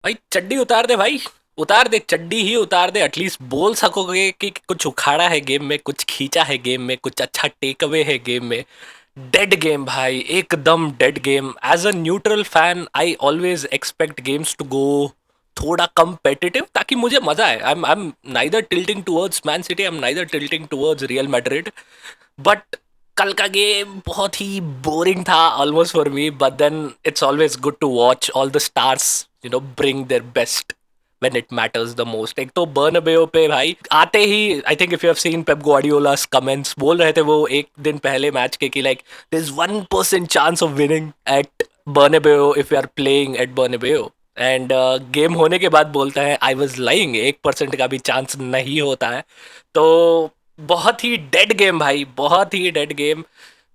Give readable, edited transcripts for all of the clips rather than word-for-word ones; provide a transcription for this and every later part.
भाई चड्डी उतार दे भाई। उतार दे, चड्डी ही उतार दे। एटलीस्ट बोल सकोगे कि कुछ उखाड़ा है गेम में, कुछ खींचा है गेम में, कुछ अच्छा टेक अवे है गेम में। डेड गेम भाई, एकदम dead game. As a neutral fan I always expect games to go थोड़ा कम्पेटिटिव, ताकि मुझे मजा आए। I am neither tilting towards Man City, I am neither tilting towards Real Madrid. But कल का गेम बहुत ही बोरिंग था almost for me, but then it's always good to watch all the stars bring their best when it matters the most। एक तो बर्नबेओ पे भाई आते ही, I think if you have seen Pep Guardiola's comments, बोल रहे थे वो एक दिन पहले मैच के कि like there is 1% chance of winning at Bernabeu if you are playing at Bernabeu. And game होने के बाद बोलता है आई वॉज लाइंग, 1% का भी चांस नहीं होता है। तो बहुत ही डेड गेम भाई, बहुत ही डेड गेम।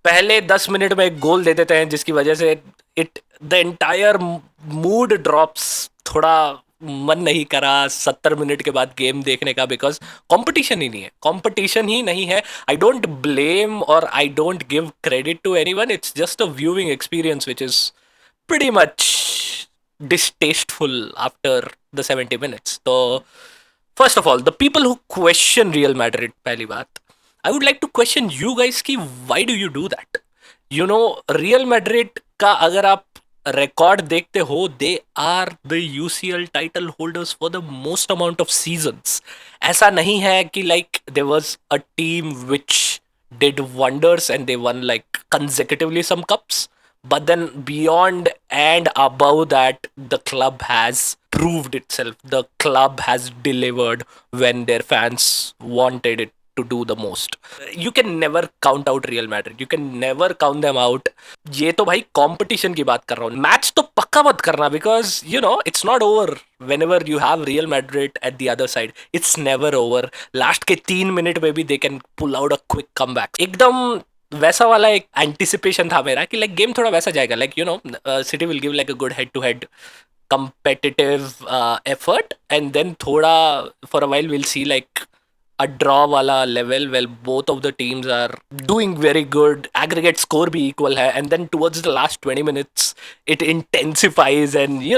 पहले 10 मिनट में एक गोल दे देते हैं जिसकी वजह से it the entire mood drops. थोड़ा मन नहीं करा 70 मिनट के बाद गेम देखने का, बिकॉज कंपटीशन ही नहीं है, कंपटीशन ही नहीं है। आई डोंट ब्लेम और I don't give credit to anyone, it's just a viewing experience which is pretty much distasteful after the 70 minutes. तो first of all, the people who question Real Madrid, पहली बात, I would like to question you guys कि why do you do that? Real Madrid का अगर आप record देखते हो, they are the UCL title holders for the most amount of seasons. ऐसा नहीं है कि like there was a team which did wonders and they won like consecutively some cups, but then beyond and above that the club has proved itself, the club has delivered when their fans wanted it to do the most. You can never count out Real Madrid, you can never count them out। ये तो भाई competition की बात कर रहा हूँ, match तो पक्का मत करना, because it's not over. whenever you have Real Madrid at the other side, it's never over। Last के 3 मिनट में भी they can pull out a quick comeback. एकदम वैसा वाला एक एंटिसिपेशन था मेरा कि लाइक गेम थोड़ा वैसा जाएगा, like City will give like a good head to head competitive effort, and then thoda for a while we'll see like a draw wala level where both of the teams are doing very good, aggregate score be equal hai, and then towards the last 20 minutes it intensifies, and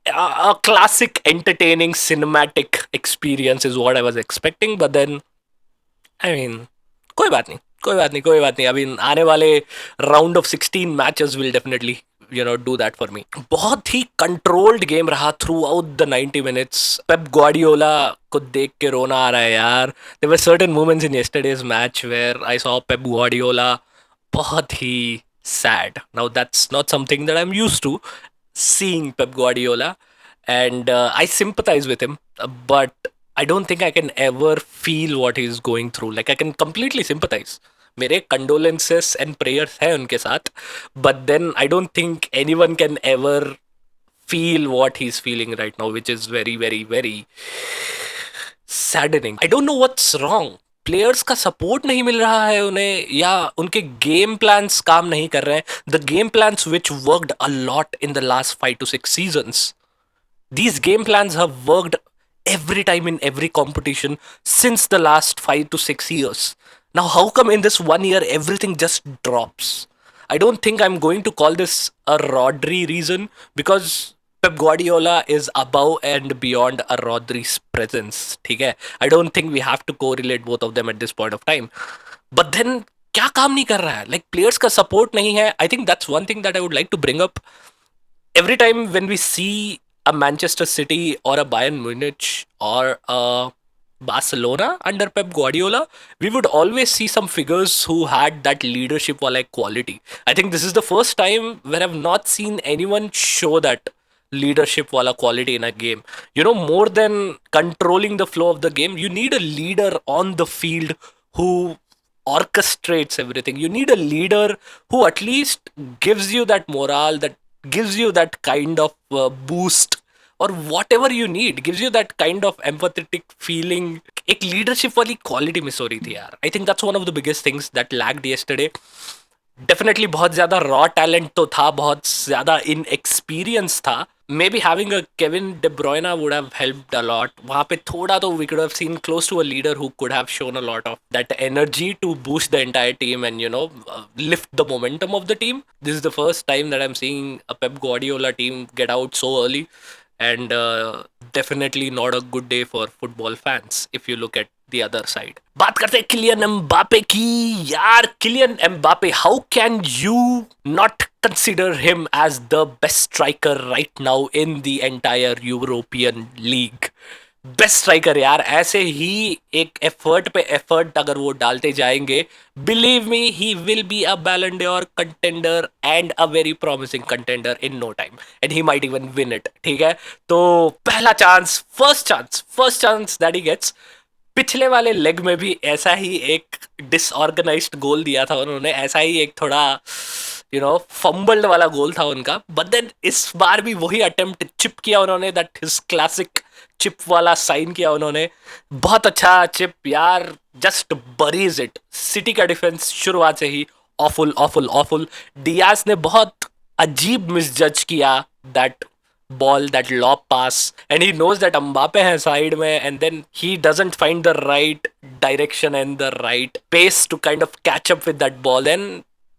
a classic entertaining cinematic experience is what I was expecting, but then I mean कोई बात नहीं, कोई बात नहीं, कोई बात नहीं। अभी आने वाले round of 16 matches will definitely do that for me. बहुत ही कंट्रोल्ड गेम रहा throughout the 90 minutes. Pep Guardiola को देख के रोना आ रहा है यार। There were certain moments in yesterday's match where I saw Pep Guardiola बहुत ही sad. Now that's not something that I am used to seeing Pep Guardiola, and I sympathize with him, but I don't think I can ever feel what he's going through. Like I can completely sympathize. मेरे condolences and prayers हैं उनके साथ, but then I don't think anyone can ever feel what he's feeling right now, which is very, very, very saddening। I don't know what's wrong। Players का support नहीं मिल रहा है उन्हें, या उनके गेम प्लान्स काम नहीं कर रहे हैं। The game plans which worked a lot in the last 5 to 6 seasons, these game plans have worked every time in every competition since the last 5 to 6 years। Now how come in this 1 year everything just drops? I don't think I'm going to call this a Rodri reason, because Pep Guardiola is above and beyond a Rodri's presence, ठीक है। I don't think we have to correlate both of them at this point of time, but then क्या काम नहीं कर रहा है, like players का support नहीं है। I think that's one thing that I would like to bring up। every time when we see a Manchester City or a Bayern Munich or a Barcelona under Pep Guardiola, we would always see some figures who had that leadership or like quality। I think this is the first time where I've not seen anyone show that leadership wala quality in a game। More than controlling the flow of the game, you need a leader on the field who orchestrates everything। You need a leader who at least gives you that morale, that gives you that kind of boost, or whatever you need, gives you that kind of empathetic feeling। एक leadership वाली quality miss हो रही थी यार। I think that's one of the biggest things that lagged yesterday। Definitely बहुत ज्यादा raw talent तो था, बहुत ज्यादा इनएक्सपीरियंस था। Maybe having a Kevin De Bruyne would have helped a lot. वहाँ पे थोड़ा तो we could have seen close to a leader who could have shown a lot of that energy to boost the entire team and lift the momentum of the team. This is the first time that I am seeing a Pep Guardiola team get out so early, and definitely not a good day for football fans if you look at the other side. बात करते हैं Kylian Mbappe की. यार Kylian Mbappe, how can you not consider him as the best striker right now in the entire European League? Best striker यार, ऐसे ही एक effort पे effort अगर वो डालते जाएंगे, believe me he will be a Ballon d'Or contender and a very promising contender in no time, and he might even win it. ठीक है, तो पहला chance, first chance that he gets. पिछले वाले लेग में भी ऐसा ही एक डिसऑर्गेनाइज्ड गोल दिया था उन्होंने, ऐसा ही एक थोड़ा फंबल्ड वाला गोल था उनका. बट देन इस बार भी वही अटेम्प्ट चिप किया उन्होंने, दैट हिज क्लासिक चिप वाला साइन किया उन्होंने. बहुत अच्छा चिप यार, जस्ट बरीज इट. सिटी का डिफेंस शुरुआत से ही ऑफुल ऑफुल ऑफुल. डियास ने बहुत अजीब मिसजज किया that ball, that lob pass, and he knows that Mbappe है side में, and then he doesn't find the right direction and the right pace to kind of catch up with that ball. Then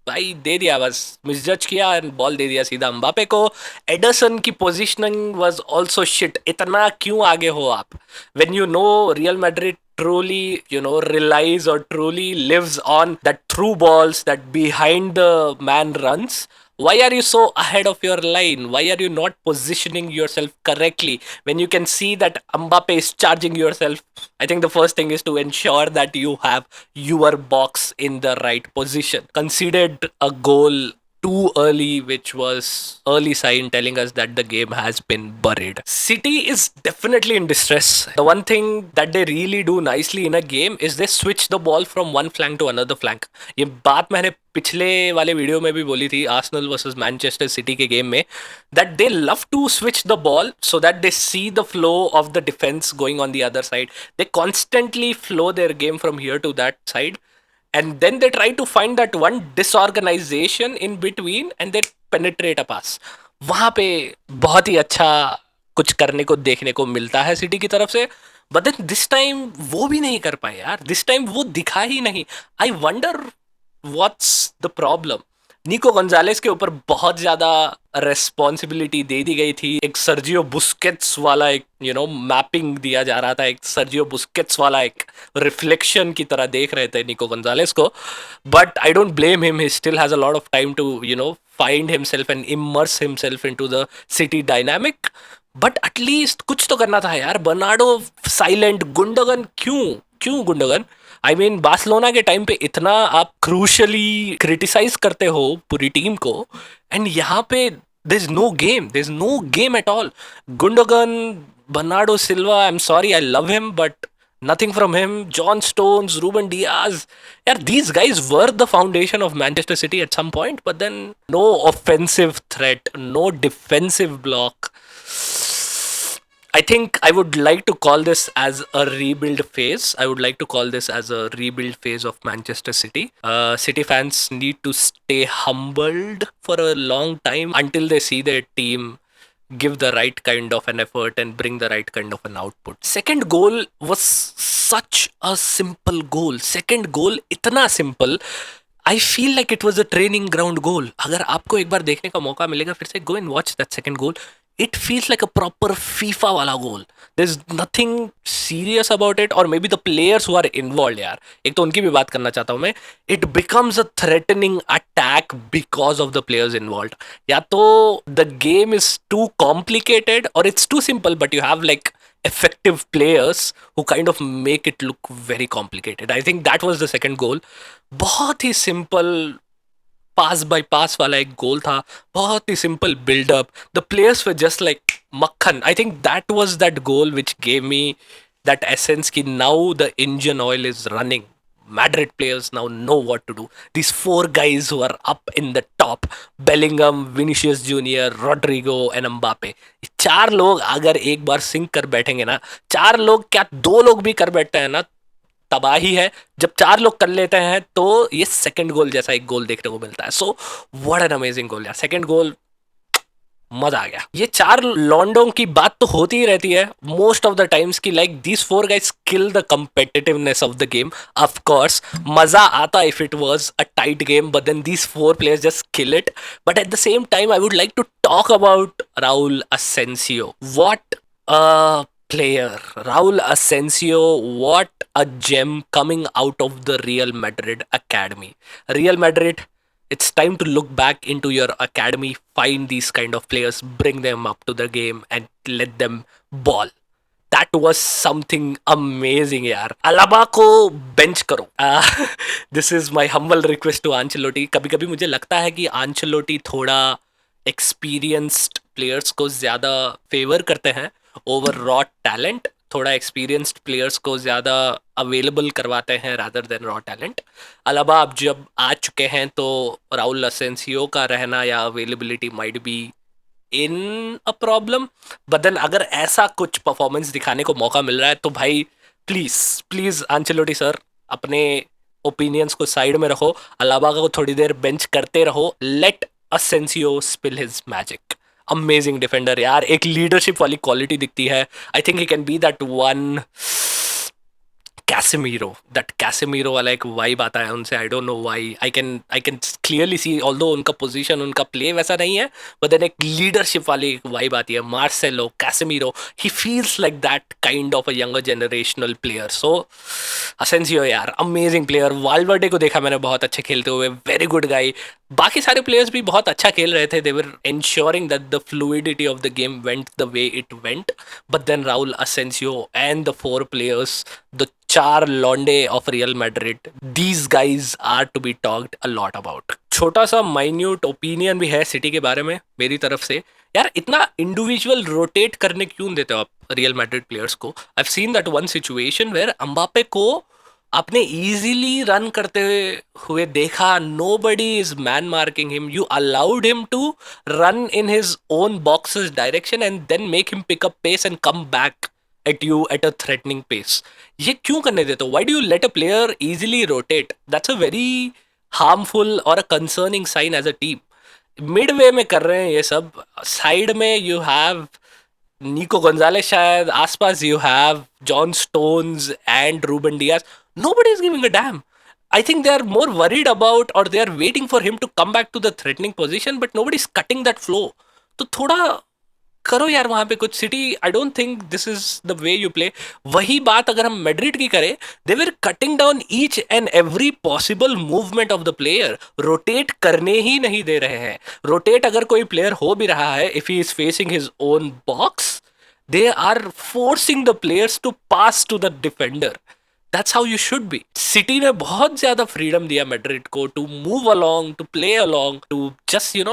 भाई दे दिया, बस misjudge किया and ball दे दिया सीधा Mbappe को. Anderson की पोजीशनिंग वाज आल्सो शिट. इतना क्यों आगे हो आप, when you know real Madrid truly relies or truly lives on that through balls that behind the man runs. Why are you so ahead of your line? Why are you not positioning yourself correctly when you can see that Mbappe is charging yourself? I think the first thing is to ensure that you have your box in the right position. Conceded a goal too early, which was early sign telling us that the game has been buried. City is definitely in distress. The one thing that they really do nicely in a game is they switch the ball from one flank to another flank. ये बात मैंने पिछले वाले video में भी बोली थी Arsenal versus Manchester city के गेम में, that they love to switch the ball so that they see the flow of the defense going on the other side. They constantly flow their game from here to that side, and then they try to find that one disorganization in between and they penetrate a pass. वहां पे बहुत ही अच्छा कुछ करने को देखने को मिलता है सिटी की तरफ से. बट देन दिस टाइम वो भी नहीं कर पाए यार, दिस टाइम वो दिखा ही नहीं. I wonder what's the problem. निको गोंजालेस के ऊपर बहुत ज्यादा रेस्पॉन्सिबिलिटी दे दी गई थी. एक सर्जियो बुस्केट्स वाला एक मैपिंग दिया जा रहा था, एक सर्जियो बुस्केट्स वाला एक रिफ्लेक्शन की तरह देख रहे थे निको गोंजालेस को. But I don't blame him, he still has a lot of time to find himself and immerse himself into the city dynamic. But at least कुछ तो करना था यार. बर्नार्डो साइलेंट, गुंडोगन क्यों क्यों गुंडोगन? आई मीन बार्सिलोना के time पे इतना आप क्रूशली क्रिटिसाइज करते हो पूरी टीम को, एंड यहाँ पे there's no game, there's no game at all. Gundogan, Bernardo Silva, I'm sorry, I love him, but nothing from him. John Stones, Ruben Diaz, yeah, these guys were the foundation of Manchester City at some point, but then no offensive threat, no defensive block. I think I would like to call this as a rebuild phase. I would like to call this as a rebuild phase of Manchester City. City fans need to stay humbled for a long time until they see their team give the right kind of an effort and bring the right kind of an output. Second goal was such a simple goal. Second goal इतना simple. I feel like it was a training ground goal. अगर आपको एक बार देखने का मौका मिलेगा फिर से, go and watch that second goal. It feels like a proper FIFA वाला goal. There's nothing serious about it, or maybe the players who are involved यार. एक तो उनकी भी बात करना चाहता हूँ मैं. It becomes a threatening attack because of the players involved. या तो the game is too complicated or it's too simple, but you have like effective players who kind of make it look very complicated. I think that was the second goal. बहुत ही simple past bye पास वाला एक goal था, बहुत ही simple buildup. The players were just like मक्खन. I think that was that goal which gave me that essence कि now the engine oil is running. Madrid players now know what to do. These four guys who are up in the top, Bellingham, Vinicius Junior, Rodrigo and Mbappe, चार लोग अगर एक बार sink कर बैठेंगे ना, चार लोग क्या दो लोग भी कर बैठते हैं ना, तबाही है. जब चार लोग कर लेते हैं तो ये सेकंड गोल जैसा एक गोल देखने को मिलता है. सो व्हाट एन अमेजिंग गोल यार. सेकंड गोल मजा आ गया। ये चार लॉन्डों की बात तो होती ही रहती है मोस्ट ऑफ द टाइम्स की like these four guys kill the competitiveness of the game. Of course मजा आता if it was a tight game, but then these four players just kill it. But at the same time I would like to talk about Raul Asensio. What a player, Raul Asensio, what a gem coming out of the Real Madrid academy. Real Madrid, it's time to look back into your academy, find these kind of players, bring them up to the game and let them ball. That was something amazing यार। अलाबा को bench करो। This is my humble request to Ancelotti. कभी कभी मुझे लगता है कि आंचलोटी थोड़ा एक्सपीरियंस्ड प्लेयर्स को ज़्यादा फेवर करते हैं ओवर रॉ टैलेंट। थोड़ा एक्सपीरियंस्ड प्लेयर्स को ज़्यादा अवेलेबल करवाते हैं रादर देन रॉ टैलेंट। अलावा अब जब आ चुके हैं तो राहुल असेंसियो का रहना या availability might be in a problem. But then अगर ऐसा कुछ परफॉर्मेंस दिखाने को मौका मिल रहा है तो भाई प्लीज प्लीज आंचलोटी सर अपने ओपिनियंस को साइड में रखो, अलावा को थोड़ी देर बेंच करते रहो, let Asensio spill his magic. Amazing defender यार, एक लीडरशिप वाली क्वालिटी दिखती है। I think he can be that one Casemiro, that Casemiro वाला एक वाइब आता है उनसे। I don't know why, I can clearly see, although उनका पोजीशन उनका प्ले वैसा नहीं है, बट देन एक लीडरशिप वाली एक वाइब आती है। Marcelo, Casemiro, he feels like that kind of a younger generational player. So Asensio यार अमेजिंग प्लेयर। वाल्वर्डे को देखा मैंने बहुत अच्छे खेलते हुए, वेरी गुड गाई। बाकी सारे प्लेयर्स भी बहुत अच्छा खेल रहे थे, दे वर ensuring that the fluidity of the game went the way it went. But then Raul Asensio and the four players, the चार लॉन्डे of Real Madrid, these guys are to be talked a lot about. छोटा सा minute opinion भी है city के बारे में मेरी तरफ से। यार इतना इंडिविजुअल रोटेट करने क्यों देते हो आप रियल मैड्रिड प्लेयर्स को? I have seen that one situation where Mbappe को आपने इजीली रन करते हुए देखा, nobody is man marking him, you allowed him to run in his own boxes direction and then make him pick up pace and come back at you at a threatening pace. ये क्यों करने देते हो? Why do you let a player easily rotate? That's a very harmful और अ concerning sign as a team. Midway में कर रहे हैं ये सब, साइड में यू हैव Nico Gonzalez शायद, आसपास you have John Stones and Ruben Diaz. Nobody is giving a damn. I think they are more worried about or they are waiting for him to come back to the threatening position, but nobody is cutting that flow. तो थोड़ा करो यार वहां पे कुछ। City, I don't think this is the way you play. वही बात अगर हम मैड्रिड की करें, they were cutting down each and every possible movement of the player, rotate करने ही नहीं दे रहे हैं। रोटेट अगर कोई प्लेयर हो भी रहा है, if he is facing his own box, they are forcing the players to pass to the defender. That's how you should be. City ने बहुत ज्यादा freedom दिया मैड्रिड को to move along, to play along, to just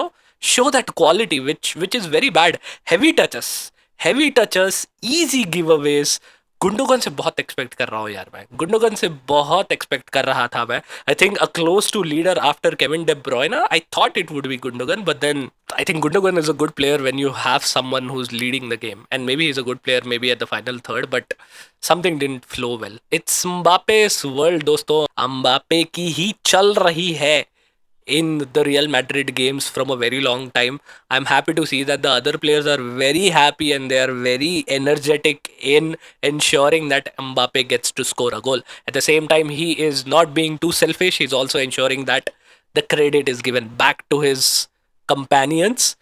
show that quality which is very bad. Heavy touches, easy giveaways. Gundogan से बहुत expect कर रहा हूँ यार मैं, गुंडोगन से बहुत एक्सपेक्ट कर रहा था मैं। I think a close to leader after Kevin De Bruyne, I thought it would be Gundogan, but then I think Gundogan is a good player when you have someone who's leading the game. And maybe he's a good player, maybe at the final third, but something didn't flow well. It's Mbappe's world, दोस्तों। Mbappe की ही चल रही है in the Real Madrid games from a very long time. I'm happy to see that the other players are very happy and they are very energetic in ensuring that Mbappe gets to score a goal. At the same time, he is not being too selfish. He's also ensuring that the credit is given back to his companions.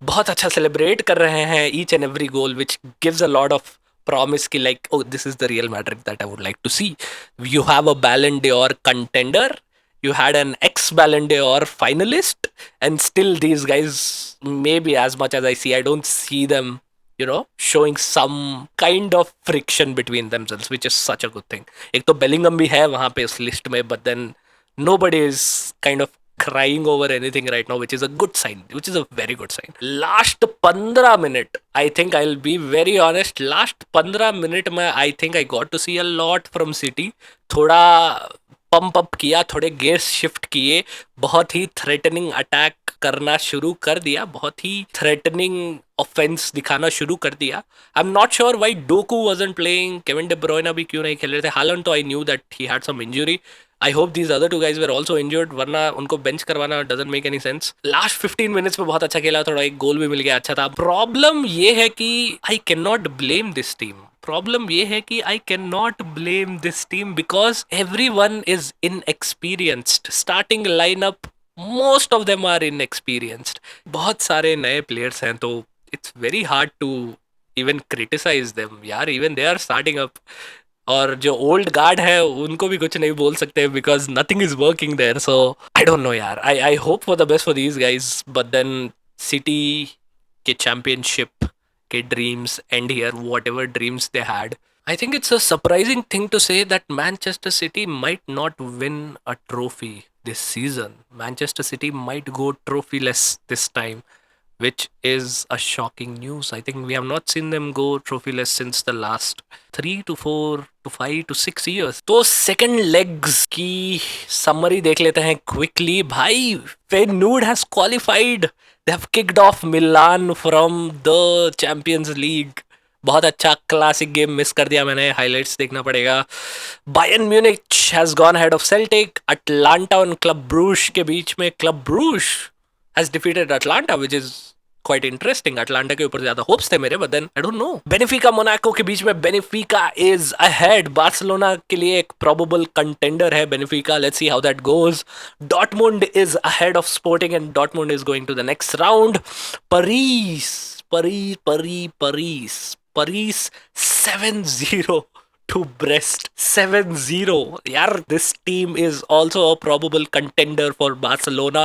बहुत अच्छा celebrate कर रहे हैं each and every goal, which gives a lot of promise कि like, oh, this is the Real Madrid that I would like to see. You have a Ballon d'Or contender, you had an ex-Ballon d'Or finalist, and still these guys, maybe as much as I see, I don't see them showing some kind of friction between themselves, which is such a good thing. एक तो Bellingham भी है वहाँ पे उस list में, but then nobody is kind of crying over anything right now, which is a good sign, which is a very good sign. Last 15 minute, I think I'll be very honest, last 15 minute में I think I got to see a lot from City. थोड़ा pump up किया, थोड़े gears shift किए, बहुत ही threatening attack करना शुरू कर दिया, बहुत ही थ्रेटनिंग ऑफेंस दिखाना शुरू कर दिया। I am not sure why Doku wasn't playing, Kevin De Bruyne भी क्यों नहीं खेल रहे थे। हालैंड तो I knew that he had some injury, I hope these other two guys were also injured, वरना उनको बेंच करवाना doesn't make any sense. Last 15 minutes में बहुत अच्छा खेला, थोड़ा एक गोल भी मिल गया, अच्छा था। प्रॉब्लम ये है कि I can not blame this team. Problem ये है कि I can not blame this team because every one is inexperienced. Starting lineup most of them are inexperienced. बहुत सारे नए प्लेयर्स हैं, तो it's very hard to even criticise them यार, even they are starting up. और जो old guard है उनको भी कुछ नहीं बोल सकते because nothing is working there. So I don't know यार, I hope for the best for these guys, but then City के चैंपियनशिप के dreams end here, whatever dreams they had. I think it's a surprising thing to say that Manchester City might not win a trophy this season. Manchester City might go trophyless this time, which is a shocking news. I think we have not seen them go trophyless since the last 3 to 4 to 5 to 6 years. तो second legs की summary देख लेते हैं quickly भाई। Feyenoord has qualified. They have kicked off Milan from the Champions League. बहुत अच्छा classic game miss कर दिया मैंने, हाइलाइट्स देखना पड़ेगा। Bayern Munich has gone head of Celtic. Atalanta और क्लब ब्रूश के बीच में Club Brugge has defeated Atalanta, which is quite interesting. Atalanta के ऊपर ज्यादा होप्स थे मेरे, but then I don't know. Benfica Monaco के बीच में बेनिफिका इज अहेड। बार्सिलोना के लिए एक प्रोबेबल कंटेंडर है Benfica, let's see how that goes. Dortmund is ahead of Sporting and Dortmund is going to the next round. Paris Paris 7-0 to Brest. 7-0. यार, this team is also a probable contender for Barcelona,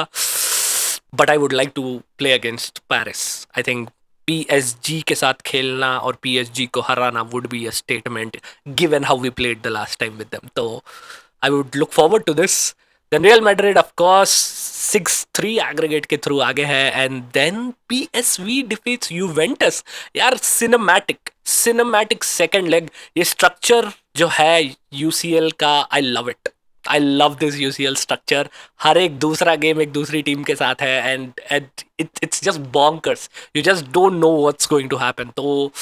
but I would like to play against Paris. I think PSG के साथ खेलना और PSG को हराना would be a statement given how we played the last time with them. So I would look forward to this. Then Real Madrid, of course, 6-3 aggregate के through आगे है, and then PSV defeats Juventus. यार, cinematic second leg. ये structure जो है UCL का, I love it. I love this UCL structure. हर एक दूसरा गेम एक दूसरी टीम के साथ है, and it's just bonkers. You just don't know what's going to happen. तो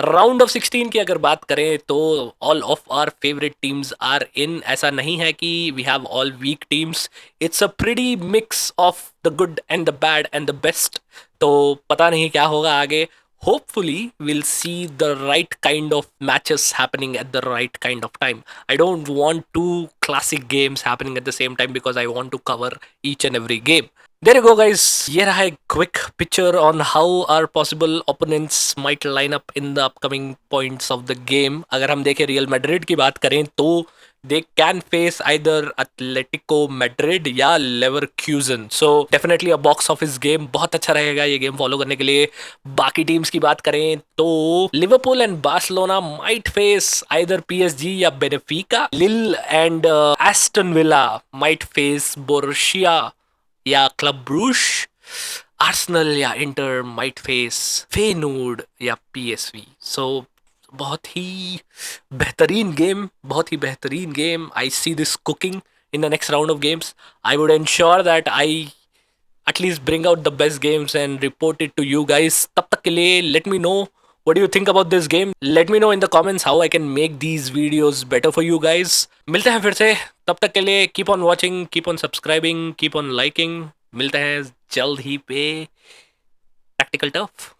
राउंड ऑफ 16 की अगर बात करें तो all of our favourite teams are in. ऐसा नहीं है कि we have all weak teams, it's a pretty mix of the good and the bad and the best. तो पता नहीं क्या होगा आगे। Hopefully we'll see the right kind of matches happening at the right kind of time. I don't want two classic games happening at the same time because I want to cover each and every game. There you go guys, ये रहा एक quick picture on how our possible opponents might line up in the upcoming points of the game. अगर हम देखें real Madrid की बात करें तो they can face either Atletico Madrid या Leverkusen. So definitely a box office game, बहुत अच्छा रहेगा ये गेम फॉलो करने के लिए। बाकी टीम्स की बात करें तो Liverpool and Barcelona might face either PSG या बेनेफिका। लिल and Aston villa might face Borussia या क्लब ब्रूश। आर्सेनल या इंटर might face फेनूर्ड या PSV. So बहुत ही बेहतरीन गेम, बहुत ही बेहतरीन game. I see this cooking in the next round of games. I would ensure that I at least bring out the best games and report it to you guys. तब तक के लिए let me know what do you think about this game. Let me know in the comments how I can make these videos better for you guys. मिलते हैं फिर से, तब तक के लिए keep on watching, keep on subscribing, keep on liking. मिलते हैं जल्द ही पे Tactical Turf.